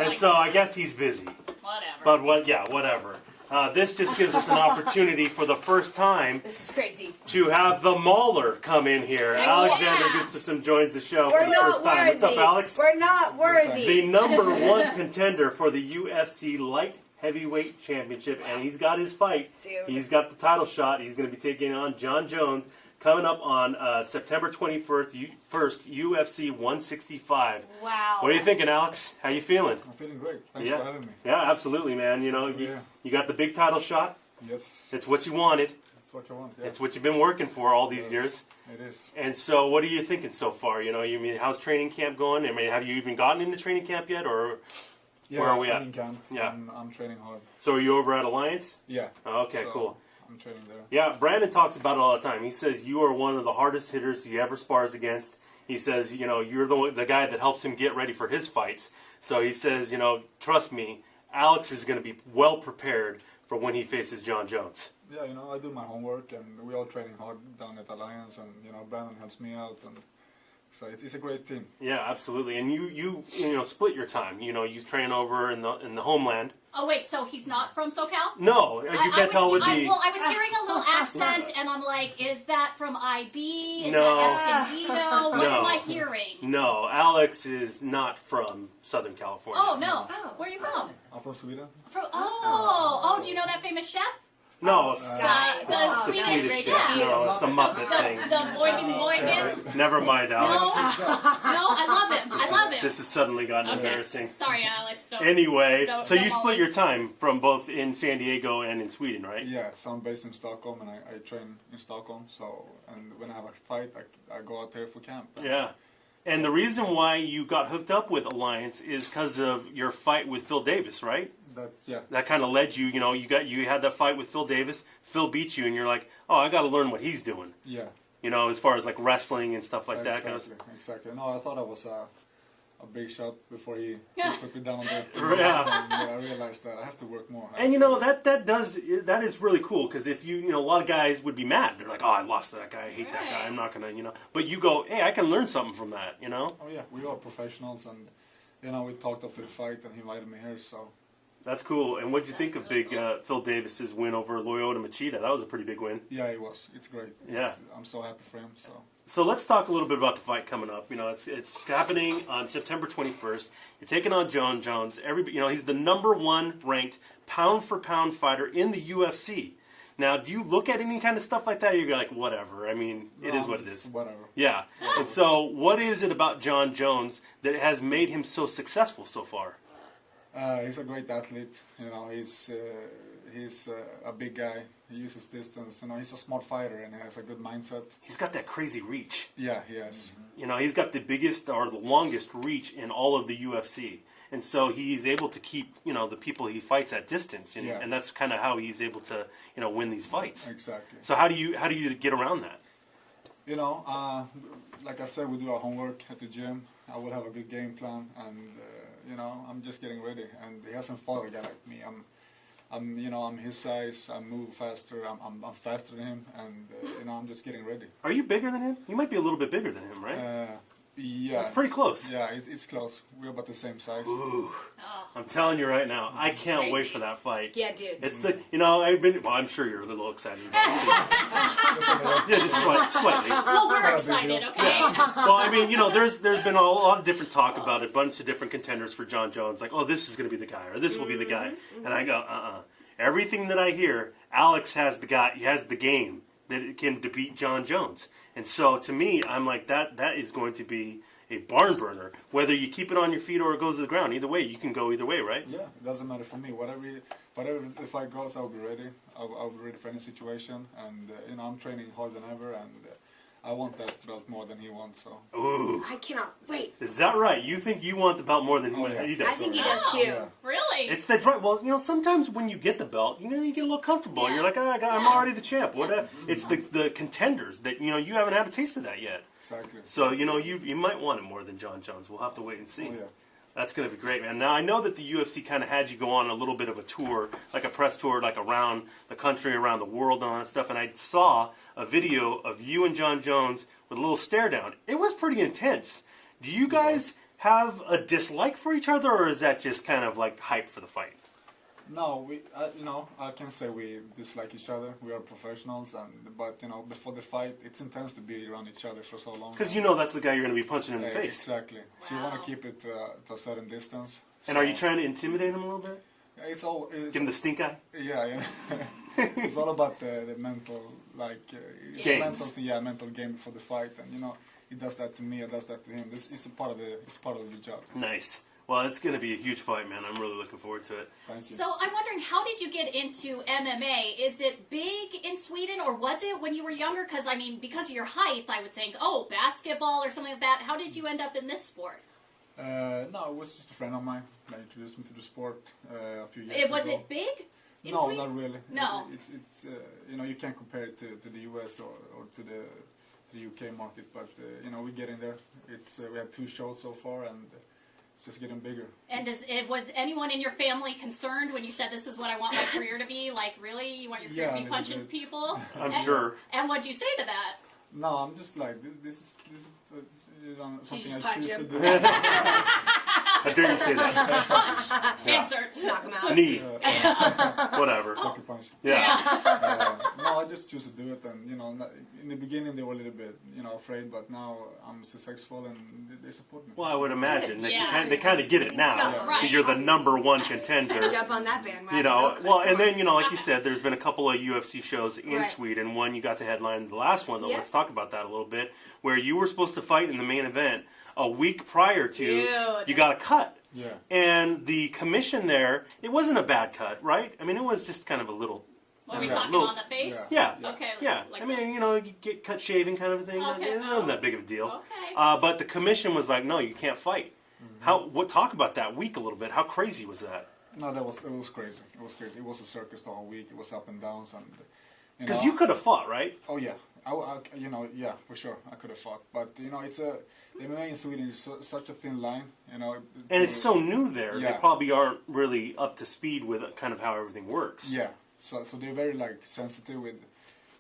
And so I guess he's busy. Whatever. But whatever. This just gives us an opportunity for the first time This is crazy. to have the Mauler come in here. Yeah. Alexander Gustafson joins the show We're for the not first time. worthy. What's up, Alex? We're not worthy. The #1 contender for the UFC Light Heavyweight Championship, and he's got his fight. Dude. He's got the title shot. He's going to be taking on Jon Jones coming up on September 21st, UFC 165. Wow. What are you thinking, Alex? How you feeling? I'm feeling great. Thanks for having me. Yeah, absolutely, man. You know, you got the big title shot. Yes. It's what you wanted. That's what you want. Yeah. It's what you've been working for all these years. It is. And so, what are you thinking so far? You know, how's training camp going? I mean, have you even gotten into training camp yet, or where are we at? I'm in camp. Yeah. I'm training hard. So, are you over at Alliance? Yeah. Oh, okay, cool. I'm training there. Yeah, Brandon talks about it all the time. He says you are one of the hardest hitters he ever spars against. He says, you know, you're the guy that helps him get ready for his fights. So he says, you know, trust me, Alex is going to be well prepared for when he faces Jon Jones. Yeah, you know, I do my homework, and we all training hard down at Alliance, and you know, Brandon helps me out, and so it's a great team. Yeah, absolutely. And you know, split your time. You know, you train over in the homeland. Oh wait, so he's not from SoCal? No, you can't tell with the. Well, I was hearing a little accent, and I'm like, is that from IB? Is No. that Escondido? What am I hearing? No, Alex is not from Southern California. Oh no, where are you from? I'm from Sweden. Do you know that famous chef? No, The it's the Swedish Swedish chef. chef. No, it's a Muppet thing. The Boygan. Never mind, No, Alex. I love him. I love him. This has suddenly gotten Okay. embarrassing. Sorry, Alex. Anyway, Don't so you hold split me. your time from both in San Diego and in Sweden, right? Yeah, so I'm based in Stockholm, and I train in Stockholm. So, and when I have a fight, I go out there for camp. Yeah. And the reason why you got hooked up with Alliance is because of your fight with Phil Davis, right? That kind of led you. You know, you had that fight with Phil Davis. Phil beat you, and you're like, oh, I got to learn what he's doing. Yeah. You know, as far as like wrestling and stuff like that. Exactly. No, I thought I was a big shot before he put me down on the Yeah. and I realized that I have to work more. And you know that is really cool, because if you know, a lot of guys would be mad. They're like, oh, I lost to that guy. I hate that guy. I'm not gonna, you know. But you go, hey, I can learn something from that. You know. Oh yeah, we are professionals, and you know, we talked after the fight, and he invited me here, so. That's cool. And what'd you think of big Phil Davis's win over Lyoto Machida? That was a pretty big win. Yeah, it was. It's great. I'm so happy for him. So let's talk a little bit about the fight coming up. You know, it's happening on September 21st. You're taking on Jon Jones. You know, he's the #1 ranked pound for pound fighter in the UFC. Now, do you look at any kind of stuff like that? Or you're like, whatever. I mean, it is what it is. Whatever. Yeah. And so, what is it about Jon Jones that has made him so successful so far? He's a great athlete. You know, he's a big guy. He uses distance. You know, he's a smart fighter, and he has a good mindset. He's got that crazy reach. Yeah, he has. You know, he's got the biggest or the longest reach in all of the UFC. And so he's able to keep, you know, the people he fights at distance. And that's kind of how he's able to, you know, win these fights. Exactly. So how do you get around that? You know, like I said, we do our homework at the gym. I will have a good game plan, and you know, I'm just getting ready. And he hasn't fought a guy like me. I'm his size. I move faster. I'm faster than him, and you know, I'm just getting ready. Are you bigger than him? You might be a little bit bigger than him, right? Yeah. That's pretty close. Yeah, it's close. We're about the same size. Ooh. I'm telling you right now, I can't wait for that fight. Yeah, dude. It's the, you know, I'm sure you're a little excited about it too. Yeah, just slightly. Well, we're excited, okay? Well, I mean, you know, there's been a lot of different talk about a bunch of different contenders for Jon Jones. Like, oh, this is going to be the guy, or this will be the guy. And I go, Everything that I hear, Alex has the guy. He has the game that can defeat Jon Jones. And so, to me, I'm like, that is going to be a barn burner. Whether you keep it on your feet or it goes to the ground, either way, you can go either way, right? Yeah, it doesn't matter for me. Whatever the fight goes, I'll be ready. I'll be ready for any situation. And, you know, I'm training harder than ever, and I want that belt more than he wants, so. Ooh. I cannot wait. Is that right? You think you want the belt more than he does? I think he does too. Yeah. Really? It's the well, you know, sometimes when you get the belt, you get a little comfortable. Yeah. You're like, I'm already the champ. What? It's the contenders that, you know, you haven't had a taste of that yet. Exactly. So, you know, you might want it more than Jon Jones. We'll have to wait and see. Oh, yeah. That's going to be great, man. Now, I know that the UFC kind of had you go on a little bit of a tour, like a press tour, like around the country, around the world, and all that stuff. And I saw a video of you and Jon Jones with a little stare down. It was pretty intense. Do you guys have a dislike for each other, or is that just kind of like hype for the fight? No, I can't say we dislike each other. We are professionals, but before the fight, it's intense to be around each other for so long. Because that's the guy you're going to be punching in the face. Exactly. So you want Wow. to keep it to a certain distance. And are you trying to intimidate him a little bit? It's Give him the stink eye? yeah. It's all about the mental, it's a Games. mental thing, mental game before the fight, and he does that to me, I does that to him. This is part of the job. Nice. Well, it's going to be a huge fight, man. I'm really looking forward to it. Thank you. So I'm wondering, how did you get into MMA? Is it big in Sweden, or was it when you were younger? Because, I mean, because of your height, I would think, basketball or something like that. How did you end up in this sport? No, it was just a friend of mine that introduced me to the sport a few years ago. Was it big in No, Sweden? not really. No. It's you can't compare it to the US or to the UK market, but we get in there. We had 2 shows so far, and it's just getting bigger. And was anyone in your family concerned when you said, this is what I want my career to be? Like, really? You want your career to be punching people? I'm sure. And what'd you say to that? No, I'm just like, this is something just I punch choose to him. do. I dare you say that. Answer. Knock him out. Knee. Whatever. Sucker punch. Yeah. No, I just choose to do it, and in the beginning they were a little bit, afraid, but now I'm successful and they support me. Well, I would imagine that Yeah. they kind of get it now. Yeah. Right. You're the #1 contender. Jump on that bandwagon. Well, real quick. and Come then, like you said, there's been a couple of UFC shows in Right. Sweden. One, you got to headline the last one, though. Yeah. Let's talk about that a little bit. Where you were supposed to fight in the main event a week prior to, Dude. you got a cut. Yeah. And the commission there, it wasn't a bad cut, right? I mean, it was just kind of a little. Were we Yeah. talking Little- on the face? Yeah. Okay. Yeah. Like I mean, you get cut shaving kind of a thing. Okay. It wasn't that big of a deal. Okay. But the commission was like, no, you can't fight. Talk about that week a little bit. How crazy was that? No, it was crazy. It was crazy. It was a circus the whole week. It was up and downs, and Because you could have fought, right? Oh yeah, yeah, for sure, I could have fought, but it's the MMA in Sweden is such a thin line, And it's so new there. They Yeah. probably aren't really up to speed with kind of how everything works. Yeah, so they're very sensitive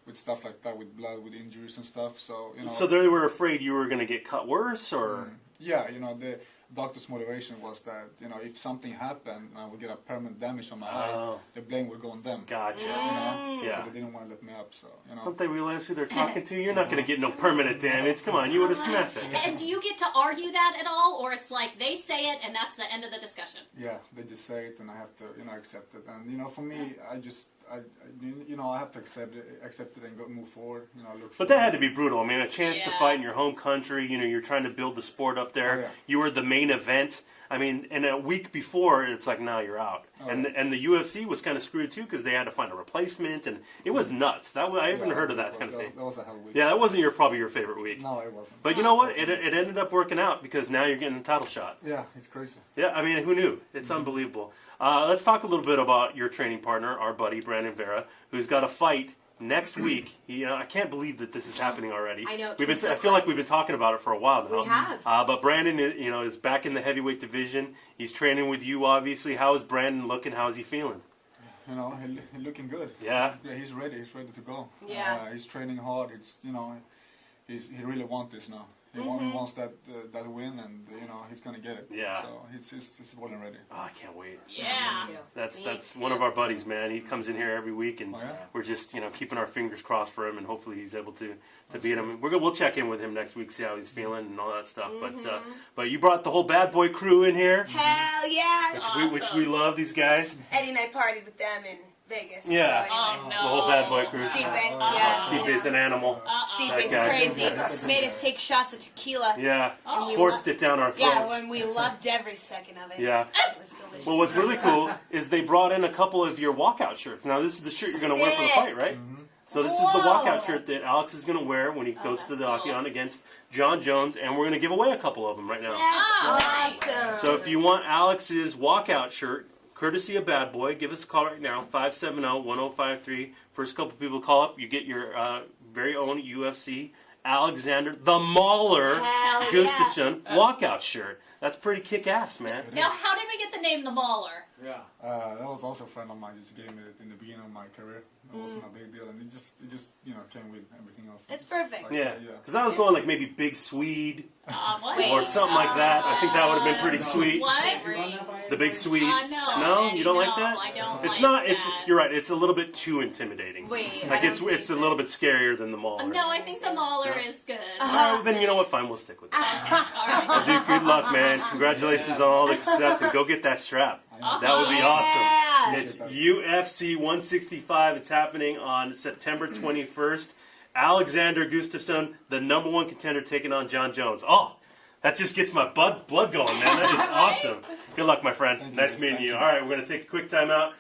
with stuff like that, with blood, with injuries and stuff. So So they were afraid you were going to get cut worse, or yeah, the doctor's motivation was that if something happened and I would get a permanent damage on my eye, the blame would go on them. gotcha. So they didn't want to let me up. So Don't they realize who they're talking to? You're not going to get no permanent damage. Come on, you would have smashed it. And do you get to argue that at all, or it's like they say it and that's the end of the discussion? yeah, they just say it and I have to accept it. And for me, I have to accept it and move forward. Look. But that had to be brutal. I mean, a chance to Yeah. fight in your home country. You're trying to build the sport up there. Oh, yeah. You were the main event. I mean, and a week before, it's like, now you're out. Oh, and yeah. the UFC was kind of screwed too because they had to find a replacement, and it was nuts. I haven't heard of that kind of thing. That was a hell week. Yeah, that wasn't probably your favorite week. No, it wasn't. But you know what? It ended up working out because now you're getting the title shot. Yeah, it's crazy. Yeah, I mean, who knew? It's unbelievable. Let's talk a little bit about your training partner, our buddy Brandon Vera, who's got a fight next week. I can't believe that this is happening already. I know, We've been. it's so I feel like quick. we've been talking about it for a while now. We have. But Brandon, is back in the heavyweight division. He's training with you, obviously. How is Brandon looking? How is he feeling? He's looking good. Yeah. Yeah, he's ready. He's ready to go. Yeah. He's training hard. He really wants this now. He wants that win, and he's gonna get it. Yeah. So he's more than ready. Oh, I can't wait. Yeah. Me too. That's Me one too. of our buddies, man. He comes in here every week, and Oh, yeah? we're just keeping our fingers crossed for him, and hopefully he's able to beat him. We'll check in with him next week, see how he's feeling and all that stuff. But you brought the whole bad boy crew in here, Hell yeah! which we love these guys. Eddie and I partied with them in Vegas. Yeah. So Oh, anyway. no. The whole bad boy crew. Stipe, yeah. Stipe's an animal. Stipe's That guy. crazy. Made us take shots of tequila. Yeah, Oh. we forced lo- it down our Yeah, throats. when we loved every second of it. Yeah. It was delicious. Well, what's really cool is they brought in a couple of your walkout shirts. Now, this is the shirt you're going to wear for the Sick. fight, right? So this is the Whoa. walkout shirt that Alex is going to wear when he goes to that's the cool. Octagon against John Jones, and we're going to give away a couple of them right now. That's Oh, awesome. So if you want Alex's walkout shirt, courtesy of Bad Boy, give us a call right now, 570-1053. First couple people call up, you get your very own UFC Alexander the Mauler Hell yeah. Gustaffson walkout shirt. That's pretty kick-ass, man. Now, how did we get the name the Mauler? Yeah. That was also a friend of mine. Just gave me it in the beginning of my career. It wasn't a big deal, and it just came with everything else. It's perfect. Yeah, because I was going like maybe Big Swede What? or something like that. I think that would have been pretty sweet. What? Did you run that by The Big Swede. No, you don't like no, that? I don't It's like not. It's that. you're right. It's a little bit too intimidating. Wait, Like I it's don't a think little bit scarier than the Mauler. No, I think the Mauler is good. Then you know what? Fine, we'll stick with it. All right. Well, dude, good luck, man. Congratulations on all the success, and go get that strap. That would be awesome. It's UFC 165. It's happening on September 21st. Alexander Gustaffson, the #1 contender, taking on John Jones. Oh, that just gets my blood going, man. That is awesome. Good luck, my friend. Nice meeting you. All right, we're going to take a quick timeout.